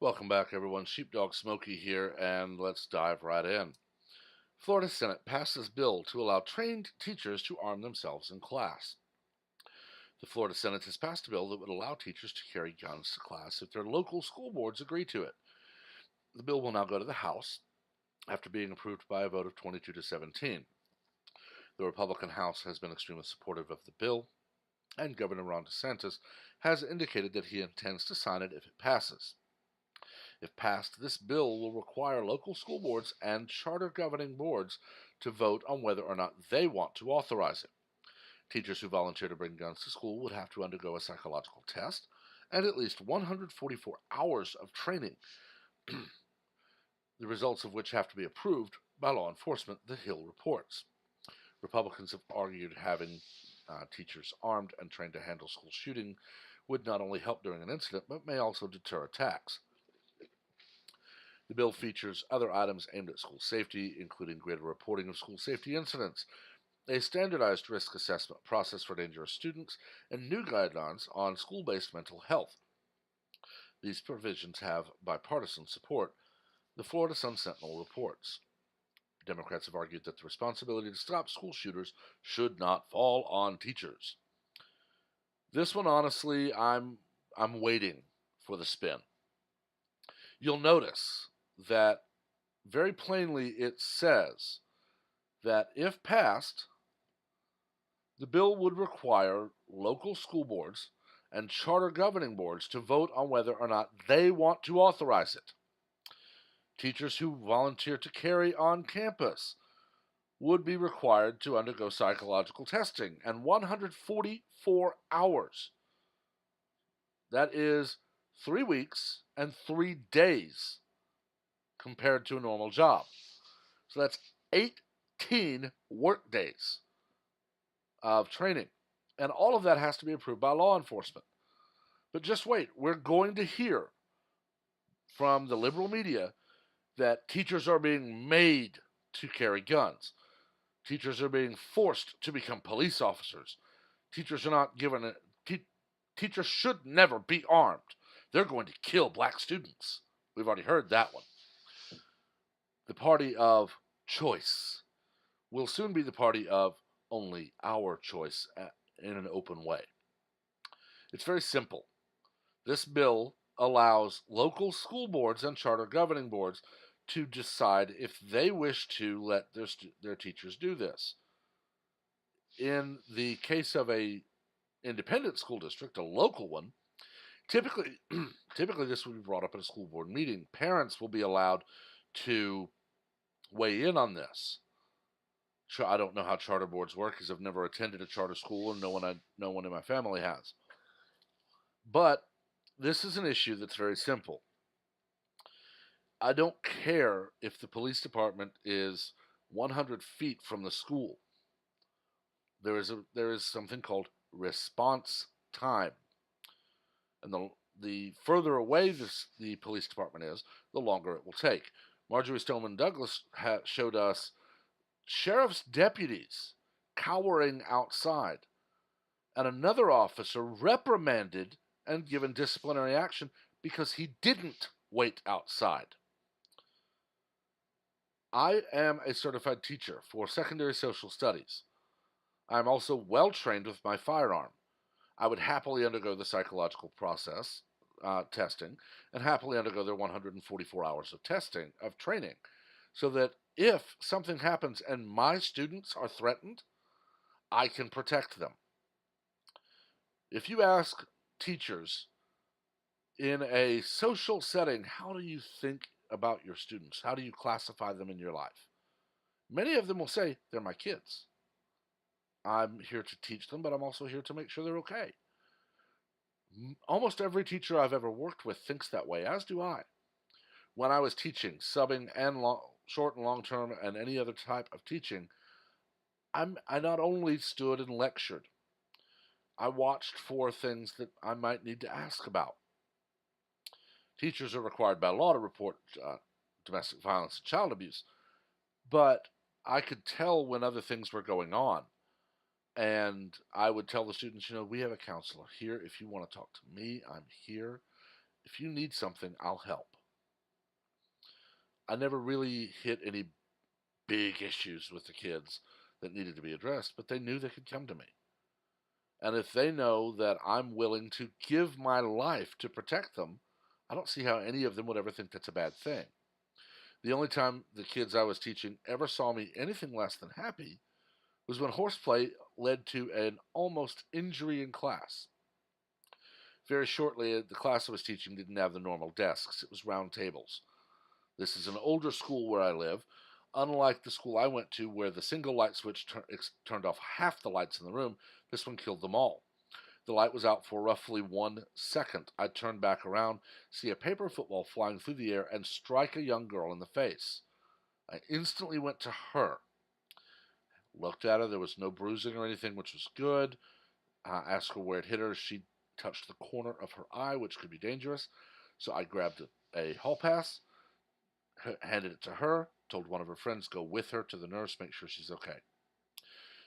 Welcome back, everyone. Sheepdog Smokey here, and let's dive right in. Florida Senate passes bill to allow trained teachers to arm themselves in class. The Florida Senate has passed a bill that would allow teachers to carry guns to class if their local school boards agree to it. The bill will now go to the House after being approved by a vote of 22 to 17. The Republican House has been extremely supportive of the bill, and Governor Ron DeSantis has indicated that he intends to sign it if it passes. If passed, this bill will require local school boards and charter governing boards to vote on whether or not they want to authorize it. Teachers who volunteer to bring guns to school would have to undergo a psychological test and at least 144 hours of training, the results of which have to be approved by law enforcement, the Hill reports. Republicans have argued having teachers armed and trained to handle school shooting would not only help during an incident, but may also deter attacks. The bill features other items aimed at school safety, including greater reporting of school safety incidents, a standardized risk assessment process for dangerous students, and new guidelines on school-based mental health. These provisions have bipartisan support, the Florida Sun Sentinel reports. Democrats have argued that the responsibility to stop school shooters should not fall on teachers. This one, honestly, I'm waiting for the spin. You'll notice that very plainly it says that if passed, the bill would require local school boards and charter governing boards to vote on whether or not they want to authorize it. Teachers who volunteer to carry on campus would be required to undergo psychological testing and 144 hours. That is 3 weeks and 3 days compared to a normal job. So that's 18 work days of training. And all of that has to be approved by law enforcement. But just wait, we're going to hear from the liberal media that teachers are being made to carry guns. Teachers are being forced to become police officers. Teachers are not given a. Teachers should never be armed. They're going to kill black students. We've already heard that one. The party of choice will soon be the party of only our choice in an open way. It's very simple. This bill allows local school boards and charter governing boards to decide if they wish to let their teachers do this. In the case of a independent school district, a local one, typically typically this would be brought up at a school board meeting. Parents will be allowed to weigh in on this. I don't know how charter boards work because I've never attended a charter school and no one in my family has. But this is an issue that's very simple. I don't care if the police department is 100 feet from the school. There is something called response time, and the further away the police department is, the longer it will take. Marjorie Stoneman Douglas showed us sheriff's deputies cowering outside, and another officer reprimanded and given disciplinary action because he didn't wait outside. I am a certified teacher for secondary social studies. I am also well trained with my firearm. I would happily undergo the psychological process testing and happily undergo their 144 hours of training, so that if something happens and my students are threatened, I can protect them. If you ask teachers in a social setting, how do you think about your students? How do you classify them in your life? Many of them will say, they're my kids. I'm here to teach them, but I'm also here to make sure they're okay. Almost every teacher I've ever worked with thinks that way, as do I. When I was teaching, subbing, and short and long term, and any other type of teaching, I not only stood and lectured, I watched for things that I might need to ask about. Teachers are required by law to report domestic violence and child abuse, but I could tell when other things were going on. And I would tell the students, we have a counselor here. If you want to talk to me, I'm here. If you need something, I'll help. I never really hit any big issues with the kids that needed to be addressed, but they knew they could come to me. And if they know that I'm willing to give my life to protect them, I don't see how any of them would ever think that's a bad thing. The only time the kids I was teaching ever saw me anything less than happy was when horseplay led to an almost injury in class. Very shortly, the class I was teaching didn't have the normal desks, it was round tables. This is an older school where I live. Unlike the school I went to, where the single light switch turned off half the lights in the room, this one killed them all. The light was out for roughly 1 second. I turned back around, see a paper football flying through the air, and strike a young girl in the face. I instantly went to her, looked at her. There was no bruising or anything, which was good. Asked her where it hit her. She touched the corner of her eye, which could be dangerous. So I grabbed a hall pass, handed it to her, told one of her friends go with her to the nurse, make sure she's okay.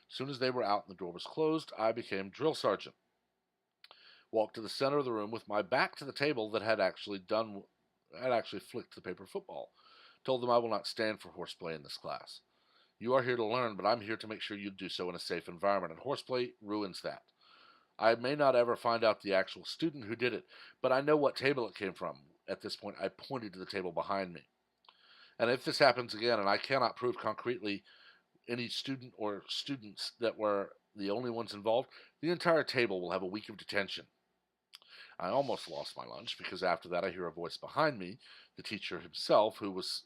As soon as they were out and the door was closed, I became drill sergeant. Walked to the center of the room with my back to the table that had actually flicked the paper football. Told them I will not stand for horseplay in this class. You are here to learn, but I'm here to make sure you do so in a safe environment, and horseplay ruins that. I may not ever find out the actual student who did it, but I know what table it came from. At this point, I pointed to the table behind me. And if this happens again, and I cannot prove concretely any student or students that were the only ones involved, the entire table will have a week of detention. I almost lost my lunch because after that I hear a voice behind me, the teacher himself, who was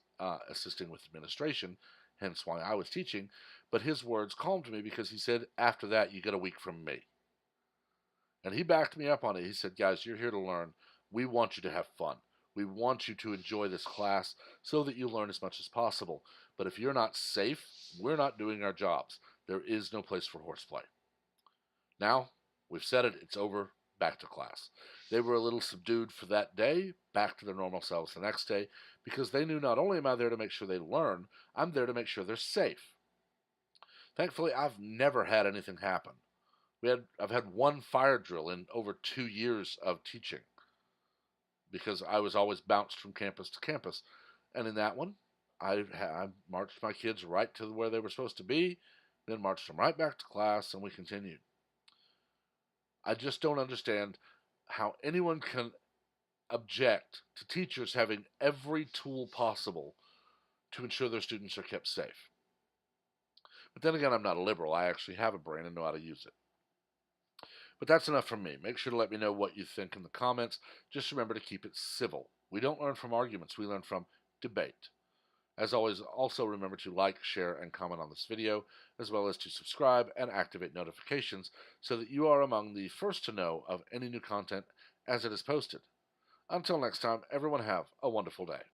assisting with administration, hence why I was teaching, but his words calmed me because he said, after that, you get a week from me. And he backed me up on it. He said, guys, you're here to learn. We want you to have fun. We want you to enjoy this class so that you learn as much as possible. But if you're not safe, we're not doing our jobs. There is no place for horseplay. Now, we've said it, it's over, back to class. They were a little subdued for that day, back to their normal selves the next day, because they knew not only am I there to make sure they learn, I'm there to make sure they're safe. Thankfully, I've never had anything happen. I've had one fire drill in over 2 years of teaching because I was always bounced from campus to campus. And in that one, I marched my kids right to where they were supposed to be, then marched them right back to class, and we continued. I just don't understand how anyone can object to teachers having every tool possible to ensure their students are kept safe. But then again, I'm not a liberal. I actually have a brain and know how to use it. But that's enough from me. Make sure to let me know what you think in the comments. Just remember to keep it civil. We don't learn from arguments, we learn from debate. As always, also remember to like, share, and comment on this video, as well as to subscribe and activate notifications so that you are among the first to know of any new content as it is posted. Until next time, everyone have a wonderful day.